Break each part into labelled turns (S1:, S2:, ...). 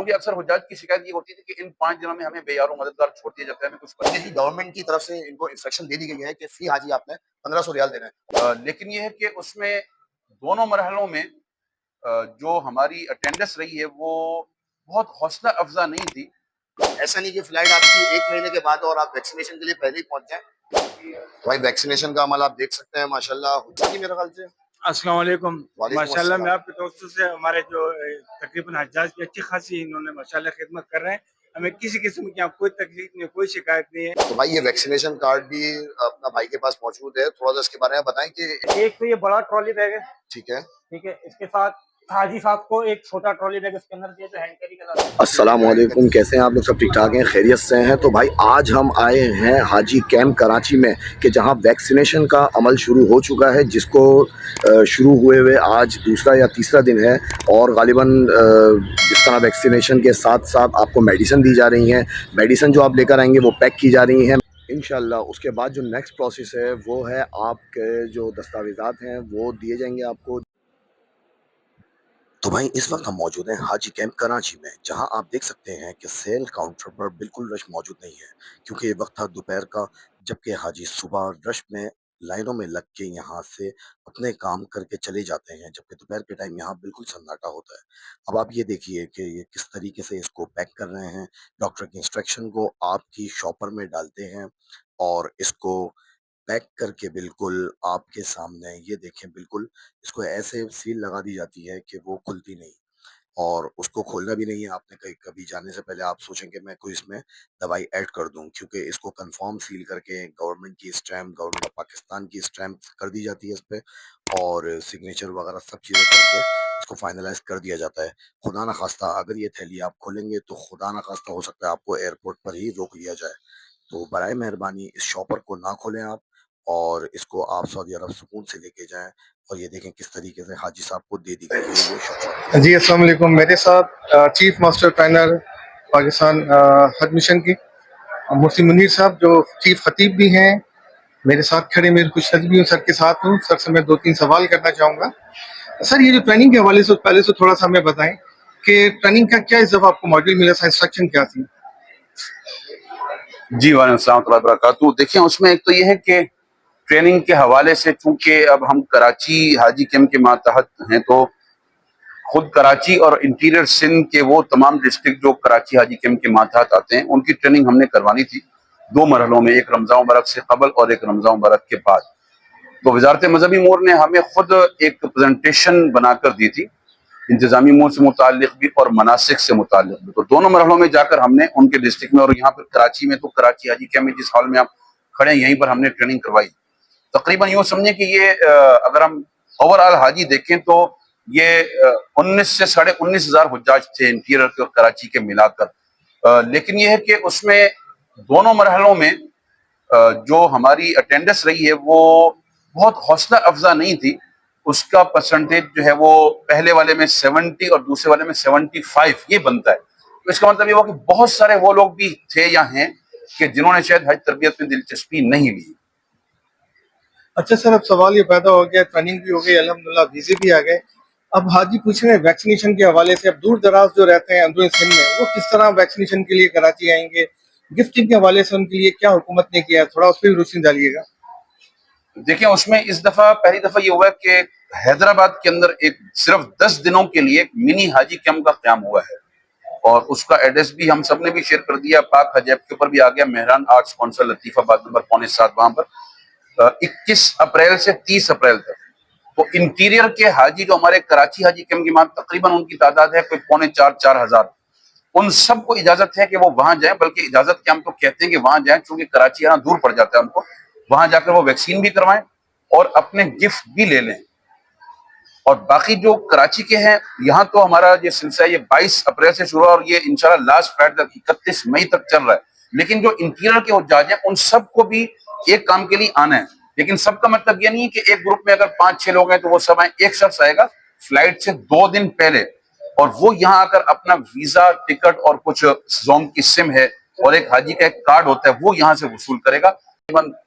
S1: क्योंकि अक्सर हुज्जाज की शिकायत ये होती थी कि इन 5 दिनों में हमें बेयारो मददगार छोड़ दिया जाता है, हमें कुछ
S2: गवर्नमेंट की तरफ से इनको इंस्ट्रक्शन दे दी गई है कि फी हाजी आपने 1500 रियाल देना है।
S1: लेकिन ये है कि उसमें दोनों मरहलों में जो हमारी अटेंडेंस रही है वो बहुत हौसला अफजा नहीं थी।
S2: ऐसा नहीं कि फ्लाइट आपकी 1 महीने के बाद और आप वैक्सीनेशन के लिए पहले ही पहुंच जाए। भाई वैक्सीनेशन का अमल आप देख सकते हैं माशाल्लाह जी मेरे ख्याल से।
S3: अस्सलाम वालेकुम।
S2: वालेकुम
S3: माशाल्लाह मैं
S2: अस्सलाम।
S3: आपके दोस्तों से हमारे जो तकरीबन हज्जाज की अच्छी खासी इन्होंने माशाल्लाह खिदमत कर रहे हैं। हमें किसी किस्म की यहाँ कोई तकलीफ नहीं, कोई शिकायत नहीं है।
S2: तो भाई ये वैक्सीनेशन कार्ड भी अपना भाई के पास मौजूद है, थोड़ा सा इसके बारे में बताएं कि
S4: एक तो ये बड़ा ट्रॉली बैग है,
S2: ठीक है।
S4: ठीक है। इसके साथ हाजी साहब को एक छोटा ट्रॉली बैग इसके अंदर दिया जो हैंड कैरी का है।
S2: अस्सलाम वालेकुम, कैसे हैं आप लोग? सब ठीक ठाक हैं, खैरियत से हैं? तो भाई आज हम आए हैं हाजी कैंप कराची में कि जहां वैक्सीनेशन का अमल शुरू हो चुका है, जिसको शुरू हुए आज दूसरा या तीसरा दिन है। और गालिबन जिस तरह वैक्सीनेशन के साथ साथ आपको मेडिसिन दी जा रही हैं, मेडिसिन जो आप लेकर आएंगे वो पैक की जा रही हैं इंशाल्लाह। उसके बाद जो नेक्स्ट प्रोसेस है वो है आपके जो दस्तावेज़ात हैं वो दिए जाएंगे आपको। तो भाई इस वक्त हम मौजूद हैं हाजी कैंप कराची में, जहां आप देख सकते हैं कि सेल काउंटर पर बिल्कुल रश मौजूद नहीं है, क्योंकि ये वक्त था दोपहर का, जबकि हाजी सुबह रश में लाइनों में लग के यहाँ से अपने काम करके चले जाते हैं, जबकि दोपहर के टाइम यहाँ बिल्कुल सन्नाटा होता है। अब आप ये देखिए कि ये किस तरीके से इसको पैक कर रहे हैं। डॉक्टर की इंस्ट्रक्शन को आपकी शॉपर में डालते हैं और इसको पैक करके बिल्कुल आपके सामने ये देखें, बिल्कुल इसको ऐसे सील लगा दी जाती है कि वो खुलती नहीं और उसको खोलना भी नहीं है। आपने कहीं कभी जाने से पहले आप सोचेंगे मैं कोई इसमें दवाई ऐड कर दूं, क्योंकि इसको कंफर्म सील करके गवर्नमेंट की स्टैम्प, गवर्नमेंट ऑफ पाकिस्तान की स्टैम्प कर दी जाती है इस पे और सिग्नेचर वगैरह सब चीज़ें करके इसको फाइनलाइज कर दिया जाता है। खुदा ना खास्ता अगर ये थैली आप खोलेंगे तो खुदा ना खास्ता हो सकता है आपको एयरपोर्ट पर ही रोक लिया जाए। तो बराए मेहरबानी इस शॉपर को ना खोलें आप, और इसको आप सऊदी अरब सुकून से लेके जाएं। और ये देखें किस तरीके से हाजी साहब को दे दी गई है ये शॉपर।
S5: जी अस्सलाम वालेकुम। मेरे साथ चीफ मास्टर ट्रेनर पाकिस्तान हज मिशन की मुफ्ती मुनीर साहब जो चीफ खतीब भी हैं मेरे साथ खड़े, मेरे कुछ हज भी हूँ, सर के साथ हूँ। सर से मैं 2-3 सवाल करना चाहूँगा। सर ये जो ट्रेनिंग के हवाले से पहले से थोड़ा सा हमें बताएं कि ट्रेनिंग का क्या इस दफ़ा आपको मॉड्यूल मिला था, इंस्ट्रक्शन क्या थी?
S1: जी वालेकुम। देखिए उसमें एक तो ये है कि ट्रेनिंग के हवाले से, चूंकि अब हम कराची हाजी कैंप के मातहत हैं, तो खुद कराची और इंटीरियर सिंध के वो तमाम डिस्ट्रिक्ट जो कराची हाजी कैंप के मातहत आते हैं उनकी ट्रेनिंग हमने करवानी थी 2 मरहलों में, एक रमज़ान मुबारक से कबल और एक रमज़ान मुबारक के बाद। तो वजारत मजहबी अमूर ने हमें खुद एक प्रेजेंटेशन बनाकर दी थी, इंतजामी अमूर से मुताल्लिक भी और मनासिक से मुताल्लिक भी। तो दोनों मरहलों में जाकर हमने उनके डिस्ट्रिक्ट में और यहाँ पर कराची में, तो कराची हाजी कैंप में जिस हॉल में आप खड़े हैं यहीं पर हमने ट्रेनिंग करवाई। तकरीबन यूँ समझें कि ये अगर हम ओवरऑल हाजी देखें तो ये 19 से 19,500 हुज्जाज थे इंटीरियर और कराची के मिलाकर। लेकिन ये है कि उसमें दोनों मरहलों में जो हमारी अटेंडेंस रही है वो बहुत हौसला अफजा नहीं थी। उसका परसेंटेज जो है वो पहले वाले में 70 और दूसरे वाले में 75 ये बनता है। तो इसका मतलब ये हुआ कि बहुत सारे वो लोग भी थे या हैं कि जिन्होंने शायद हज तरबियत में दिलचस्पी नहीं ली।
S5: अच्छा सर, अब सवाल ये पैदा हो गया, ट्रेनिंग भी हो गई अल्हम्दुलिल्लाह, वीजे भी आ गए। अब हाजी पूछ रहे हैं वैक्सीनेशन के हवाले से, अब दूर दराज जो रहते हैं अंदरूनी सिंध में वो किस तरह वैक्सीनेशन के लिए कराची आएंगे? गिफ्टिंग के हवाले से उनके लिए क्या हुकूमत ने किया, थोड़ा उस पर भी रोशनी डालिएगा।
S1: देखिए उसमें इस दफा पहली दफा ये हुआ कि हैदराबाद के अंदर एक सिर्फ 10 दिनों के लिए एक मिनी हाजी कैंप का क़याम हुआ है और उसका एड्रेस भी हम सब ने भी शेयर कर दिया। पाक हज ऐप के ऊपर भी आ गया, Mehran arts council Latifabad number 6.25 वहां पर 21 अप्रैल से 30 अप्रैल तक। तो इंटीरियर के हाजी जो हमारे कराची हाजी कैंप की मांग तकरीबन उनकी तादाद है कोई 4,500 उन सबको इजाजत है कि वो वहां जाएं, बल्कि इजाजत क्या, हम तो कहते हैं कि वहां जाएं, चूंकि कराची आना दूर पड़ जाता है उनको। वहां जाकर वो वैक्सीन भी करवाएं और अपने गिफ्ट भी ले लें। और बाकी जो कराची के हैं, यहाँ तो हमारा ये सिलसिला ये 22 अप्रैल से शुरू हुआ और ये इंशाल्लाह लास्ट फ्राइडे तक 31 मई तक चल रहा है। लेकिन जो इंटीरियर के हुज्जाज हैं उन सबको भी एक काम के लिए आना है। लेकिन सबका मतलब ये नहीं है कि एक ग्रुप में अगर 5-6 लोग हैं तो वो सब आए। एक शख्स आएगा फ्लाइट से 2 दिन पहले और वो यहाँ आकर अपना वीजा, टिकट और कुछ जोम की सिम है और एक हाजी का एक कार्ड होता है वो यहाँ से वसूल करेगा।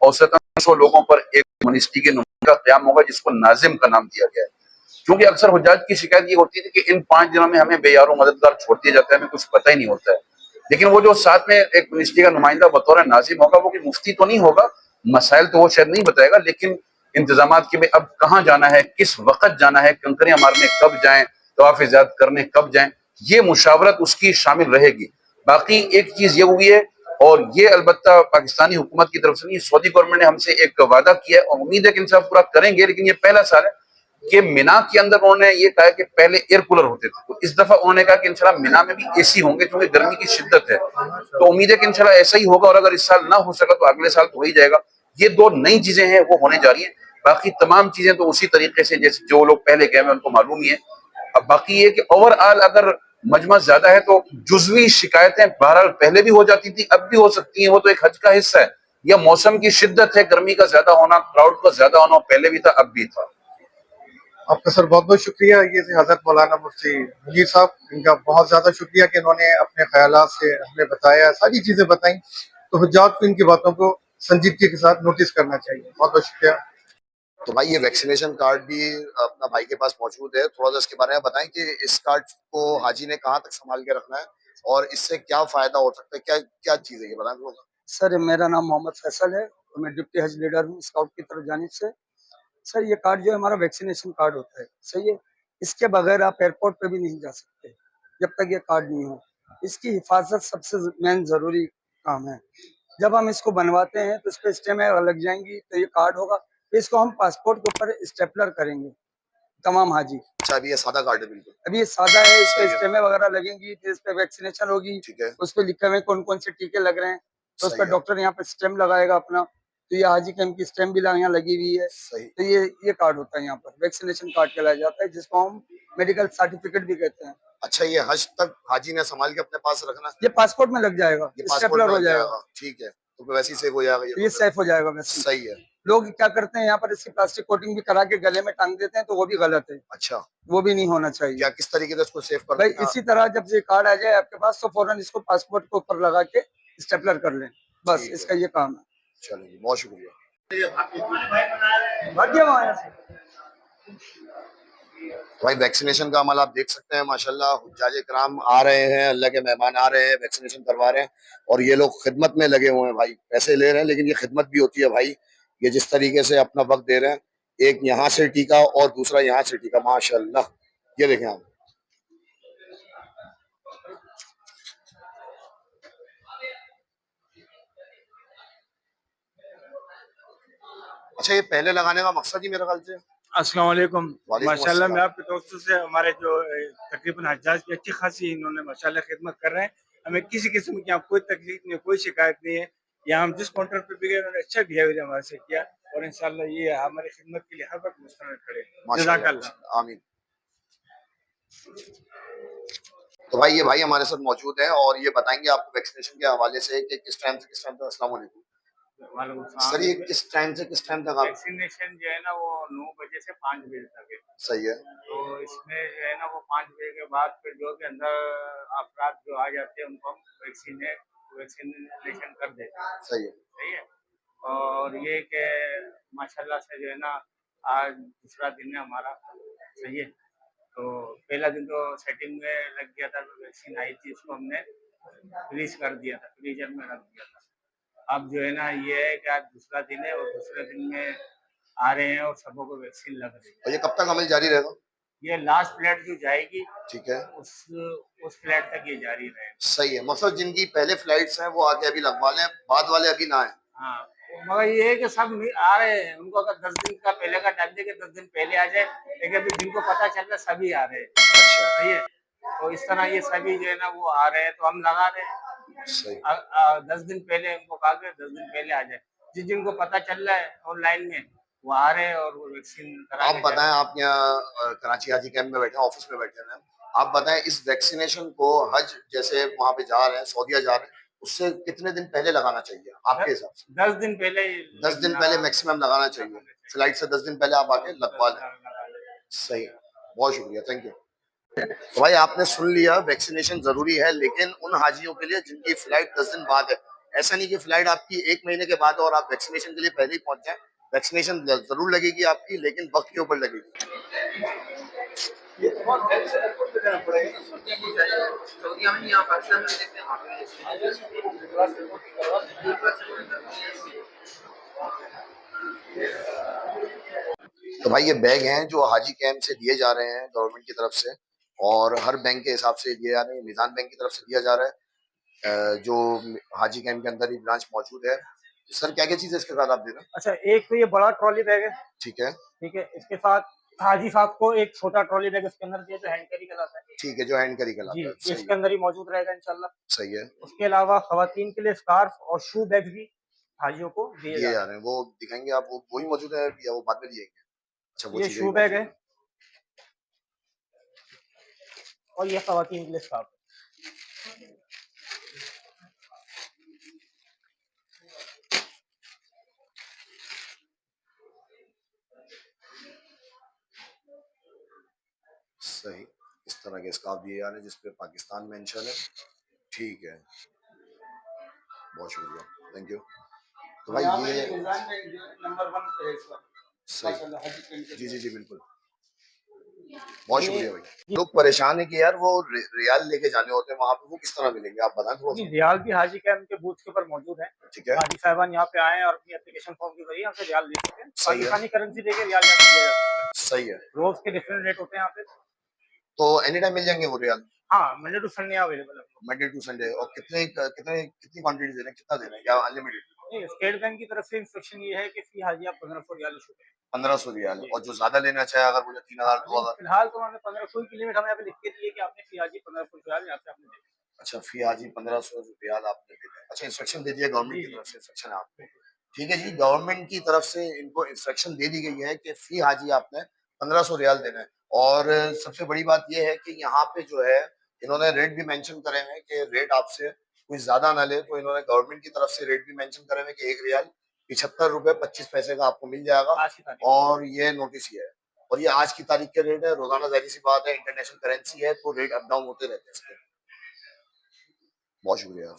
S1: औसतन 100 लोगों पर एक मिनिस्ट्री के नुमाइंदा का क़याम होगा जिसको नाजिम का नाम दिया गया है। क्योंकि अक्सर हुज्जाज की शिकायत ये होती थी कि इन 5 दिनों में हमें बेयारो मददगार छोड़ दिया जाता है, हमें कुछ पता ही नहीं होता है। लेकिन वो जो साथ में एक मिनिस्ट्री का नुमाइंदा बतौर नाजिम होगा, वो कि मुफ्ती तो नहीं होगा, मसाइल तो वो शायद नहीं बताएगा, लेकिन इंतजामात के में अब कहाँ जाना है, किस वक्त जाना है, कंकरियां मारने कब जाएं, तवाफ इजाद करने कब जाएं, ये मुशावरत उसकी शामिल रहेगी। बाकी एक चीज ये हुई है, और ये अलबत्ता पाकिस्तानी हुकूमत की तरफ से नहीं, सऊदी गवर्नमेंट ने हमसे एक वादा किया है और उम्मीद है कि इंशाल्लाह पूरा करेंगे, लेकिन ये पहला साल है कि मिना के अंदर उन्होंने ये कहा कि पहले एयर कूलर होते थे, तो इस दफा उन्होंने कहा कि इंशाल्लाह मिना में भी एसी होंगे, क्योंकि गर्मी की शिद्दत है। तो उम्मीद है कि इंशाल्लाह ऐसा ही होगा, और अगर इस साल ना हो सका तो अगले साल तो हो ही जाएगा। ये 2 नई चीजें हैं वो होने जा रही हैं, बाकी तमाम चीजें तो उसी तरीके से जैसे जो लोग पहले गए हैं उनको मालूम ही है। अब बाकी ये कि ओवरऑल अगर मजमा ज्यादा है तो जुजवी शिकायतें बहरहाल पहले भी हो जाती थी, अब भी हो सकती हैं, वो तो एक हज का हिस्सा है, या मौसम की शिद्दत है, गर्मी का ज्यादा होना, क्राउड का ज्यादा होना, पहले भी था अब भी था।
S5: आपका सर बहुत बहुत शुक्रिया। ये थे हजरत मौलाना मुफ्ती मुनीर साहब, इनका बहुत ज़्यादा शुक्रिया कि इन्होंने अपने ख्यालात से हमें बताया, सारी चीज़ें बताई। तो हुज्जात को इनकी बातों को संजीदगी के साथ नोटिस करना चाहिए। बहुत बहुत शुक्रिया।
S2: तो भाई ये वैक्सीनेशन कार्ड भी अपना भाई के पास मौजूद है, थोड़ा सा इसके बारे में बताएं कि इस कार्ड को हाजी ने कहाँ तक संभाल के रखना है और इससे क्या फायदा हो सकता है, क्या क्या चीज़ है ये बताएं थोड़ा सा।
S6: सर मेरा नाम मोहम्मद फैसल है और मैं डिप्टी हज लीडर हूँ स्काउट की तरफ जानिब से। सर ये कार्ड जो है हमारा वैक्सीनेशन कार्ड होता है, सही है। इसके बगैर आप एयरपोर्ट पे भी नहीं जा सकते जब तक ये कार्ड नहीं हो। इसकी हिफाजत सबसे मेन जरूरी काम है। जब हम इसको बनवाते हैं तो इस पर स्टेम्प लग जाएंगी, तो ये कार्ड होगा। फिर इसको हम पासपोर्ट के ऊपर स्टेपलर करेंगे तमाम हाजी।
S2: अच्छा अभी ये सादा कार्ड है बिल्कुल।
S6: अभी ये सादा है, इस
S2: सही
S6: पे
S2: है।
S6: स्टेमें वगैरह लगेंगी, फिर इस पे वैक्सीनेशन होगी।
S2: ठीक है।
S6: उस पे लिखे हुए कौन कौन से टीके लग रहे हैं, तो उस
S2: सही
S6: पर
S2: है।
S6: डॉक्टर यहाँ पे स्टेम लगाएगा अपना। तो ये हाजी कैंप की स्टेम भी यहाँ लगी हुई है।
S2: सही।
S6: तो ये कार्ड होता है यहाँ पर, वैक्सीनेशन कार्ड कहलाया जाता है, जिसको हम मेडिकल सर्टिफिकेट भी कहते हैं।
S2: अच्छा ये हज तक हाजी ने संभाल के अपने पास रखना है?
S6: ये पासपोर्ट में लग जाएगा,
S2: ये पासपोर्ट
S6: स्टेपलर
S2: में
S6: हो
S2: लग
S6: जाएगा,
S2: जाएगा, ठीक है, तो वैसे ही सेव हो जाएगा ये
S6: तो ये
S2: तो।
S6: सेफ हो जाएगा वैसे।
S2: सही है।
S6: लोग क्या करते हैं यहाँ पर इसकी प्लास्टिक कोटिंग भी करा के गले में टांग देते हैं, तो वो भी गलत है,
S2: अच्छा
S6: वो भी नहीं होना चाहिए।
S2: क्या किस तरीके से इसको सेव
S6: भाई
S2: करना है?
S6: इसी तरह जब ये कार्ड आ जाए आपके पास तो फौरन इसको पासपोर्ट के ऊपर लगा के स्टेपलर कर लें, बस
S2: ठीक
S6: इसका
S2: है।
S6: ये काम है।
S2: चलिए बहुत शुक्रिया।
S6: भाग्य वहाँ से।
S2: भाई वैक्सीनेशन का अमल आप देख सकते हैं, माशाल्लाह हुज्जाज इकराम आ रहे हैं, अल्लाह के मेहमान आ रहे हैं, वैक्सीनेशन करवा रहे हैं और ये लोग खिदमत में लगे हुए हैं भाई, पैसे ले रहे हैं लेकिन ये खिदमत भी होती है भाई। ये जिस तरीके से अपना वक्त दे रहे हैं, एक यहाँ से टीका और दूसरा यहाँ से टीका, माशाल्लाह। ये देखें आप। अच्छा ये पहले लगाने का मकसद ही मेरे ख्याल से।
S3: अस्सलाम वालेकुम।
S2: वालेकुम
S3: माशाल्लाह
S2: अस्सलाम।
S3: मैं आपके दोस्तों से हमारे जो तकरीबन हज्जाज की अच्छी खासी इन्होंने माशाल्लाह खिदमत कर रहे हैं। हमें किसी किस्म की यहाँ कोई तकलीफ नहीं, कोई शिकायत नहीं है। यहाँ हम जिस काउंटर पे भी गए उन्होंने अच्छा बिहेवियर हमारे से किया, और इंशाल्लाह ये हमारी खिदमत के लिए हर वक्त मुस्तैद खड़े। जज़ाकल्लाह।
S2: माशाल्लाह आमीन। तो भाई ये भाई हमारे साथ मौजूद है और ये बताएंगे आपको वैक्सीनेशन के हवाले से कि किस टाइम से किस टाइम तक। अस्सलाम वालेकुम
S3: वालेकुम
S2: सर, ये
S3: सलाम।
S2: किस टाइम से किस टाइम तक आप।
S3: वैक्सीनेशन जो है ना वो 9 बजे से 5 बजे तक है।
S2: सही है।
S3: तो इसमें जो है ना वो 5 बजे के बाद फिर जो भी अंदर अफराद जो आ जाते हैं उनको हम वैक्सीनेशन कर देते हैं।
S2: सही है।
S3: सही है। और ये कि माशाल्लाह से जो है ना आज दूसरा दिन है हमारा। सही है। तो पहला दिन तो सेटिंग में लग गया था, तो वैक्सीन आई थी उसको हमने फ्रीज कर दिया था, फ्रीजर में रख दिया था। अब जो है ना ये है कि आज दूसरा दिन है और दूसरे दिन में आ रहे हैं और सबों को वैक्सीन लग रही है।
S2: और ये कब तक अमल जारी रहेगा?
S3: ये लास्ट फ्लैट जो जाएगी
S2: ठीक है।
S3: उस फ्लैट तक ये जारी रहेगा।
S2: सही है, मतलब जिनकी पहले फ्लाइट्स हैं वो आके अभी लगवा लें, बाद वाले अभी ना आए।
S3: हाँ, मगर ये है कि सब आ रहे हैं, उनको अगर 10 दिन का पहले का टाइम दे के 10 दिन पहले आ जाए, लेकिन अभी जिनको पता चल रहा है सभी आ रहे हैं।
S2: अच्छा
S3: सही है। तो इस तरह ये सभी जो है ना वो आ रहे हैं, तो हम लगा रहे हैं।
S2: सही।
S3: 10 दिन पहले उनको कहा कि 10 दिन पहले आ जाए। जिनको पता चल रहा है ऑनलाइन में वो आ रहे हैं और वो वैक्सीन करा
S2: आप
S3: के
S2: बताएं, आप यहाँ कराची हाजी कैंप में बैठे हैं, ऑफिस में बैठे हैं, आप बताएं इस वैक्सीनेशन को हज जैसे वहां पे जा रहे हैं, सऊदीया जा रहे हैं, उससे कितने दिन पहले लगाना चाहिए आपके हिसाब से?
S3: 10 दिन पहले
S2: 10 दिन पहले मैक्सिमम लगाना चाहिए, फ्लाइट से 10 दिन पहले आप आके लगवा लें। सही, बहुत शुक्रिया, थैंक यू। तो भाई आपने सुन लिया, वैक्सीनेशन जरूरी है लेकिन उन हाजियों के लिए जिनकी फ्लाइट 10 दिन बाद है। ऐसा नहीं कि फ्लाइट आपकी 1 महीने के बाद है और आप वैक्सीनेशन के लिए पहले ही पहुंच जाए। वैक्सीनेशन जरूर लगेगी आपकी, लेकिन वक्त के ऊपर लगेगी। ये तो बहुत देर से एयरपोर्ट पे जाना पड़ेगा ना, सोचने की चाहिए। सऊदीया में नहीं, यहाँ पाकिस्तान में देखते हैं वहाँ पे। तो भाई ये बैग हैं जो हाजी कैंप से दिए जा रहे हैं गवर्नमेंट की तरफ से, और हर बैंक के हिसाब से दिए जा रहे हैं। मिजान बैंक की तरफ से दिया जा रहा है, जो हाजी कैंप के अंदर ही ब्रांच मौजूद है। सर क्या क्या चीज़ है इसके साथ आप दे रहे हैं?
S4: अच्छा, एक तो ये बड़ा ट्रॉली बैग है,
S2: ठीक है,
S4: ठीक है। इसके साथ हाजी साहब को एक छोटा ट्रॉली बैग इसके अंदर दिया जो हैंड कैरी कहलाता है।
S2: ठीक है, जो हैंड कैरी
S4: जी,
S2: कहलाता है।
S4: ये
S2: सही
S4: इसके
S2: है,
S4: अंदर ही मौजूद रहेगा इंशाल्लाह।
S2: सही है।
S4: उसके अलावा खवातीन के लिए स्कार्फ और शू बैग भी हाजियों को दिए
S2: दिए
S4: जा
S2: जा
S4: रहे
S2: रहे हैं, वो दिखाएंगे आप? वो वही मौजूद है या वो बाद में दिएंगे? अच्छा,
S4: हैं।
S2: वो
S4: ये
S2: चीजें
S4: शू
S2: भी
S4: बैग
S2: मौजूद
S4: है
S2: है।
S4: और ये खवातीन के लिए स्कार्फ है।
S2: सही, इस तरह के स्कार्फ दिए जा रहे हैं जिसपे पाकिस्तान मेंशन है। ठीक है, बहुत शुक्रिया, थैंक यू। तो भाई ये
S6: नंबर 1 पे है इस वक्त
S2: सही,
S6: माशाल्लाह हाजी कैंप के
S2: जी जी
S6: अंदर।
S2: जी बिल्कुल, बहुत
S4: ये
S2: शुक्रिया भाई। लोग परेशान है कि यार वो रियाल लेके जाने होते हैं वहां पे, वो किस तरह मिलेंगे आप बताएं थोड़ा
S4: नहीं,
S2: सा।
S4: रियाल भी हाजी कैंप के बूथ के ऊपर मौजूद है।
S2: ठीक है,
S4: हाजी साहबान यहाँ पे आए हैं और अपनी एप्लीकेशन फॉर्म के जरिए यहाँ से रियाल ले सकते हैं।
S2: सही है,
S4: पाकिस्तानी करेंसी देके रियाल यहाँ से लिया जा सकता है।
S2: सही है।
S4: रोज के डिफरेंट रेट होते हैं यहाँ पे।
S2: तो एनी टाइम मिल जाएंगे वो रियाल?
S4: हाँ, मंडे टू संडे अवेलेबल है।
S2: Monday to Sunday. और कितने कितने कितनी क्वांटिटी दे रहे हैं, कितना दे रहे हैं, क्या अनलिमिटेड?
S4: नहीं, स्टेट बैंक की तरफ से इंस्ट्रक्शन ये है कि फी हाजी आप 1500 रियाल इशू करें।
S2: 1500 रियाल।
S4: जी।
S2: और जो ज्यादा लेना चाहे अगर बोले 3000
S4: नहीं,
S2: 2000?
S4: फिलहाल तो हमें 1500 की लिमिट हमें यहाँ पे लिख के दी है कि आपने फी हाजी 1500 रियाल यहाँ से आपने देना है।
S2: अच्छा, फी हाजी 1500 रियाल आपने दे दिया। अच्छा, इंस्ट्रक्शन दे दिया गवर्नमेंट
S4: जी
S2: की
S4: जी।
S2: तरफ से, इंस्ट्रक्शन है आपको। ठीक है जी, गवर्नमेंट की तरफ से इनको इंस्ट्रक्शन दे दी गई है कि फी हाजी आपने 1500 रियाल देना है। और सबसे बड़ी बात यह है कि यहाँ पे जो है इन्होंने रेट भी मेंशन करे हुए हैं कि रेट आपसे कोई ज्यादा ना ले। तो इन्होंने गवर्नमेंट की तरफ से रेट भी मेंशन करे हुए हैं कि 1 रियाल 75 रुपए 25 पैसे का आपको मिल जाएगा।
S4: आज की तारीख
S2: और ये नोटिस ही है, और ये आज की तारीख के रेट है। रोजाना जाहिर सी बात है, इंटरनेशनल करेंसी है तो रेट अप डाउन होते रहते हैं इसके। बहुत शुक्रिया।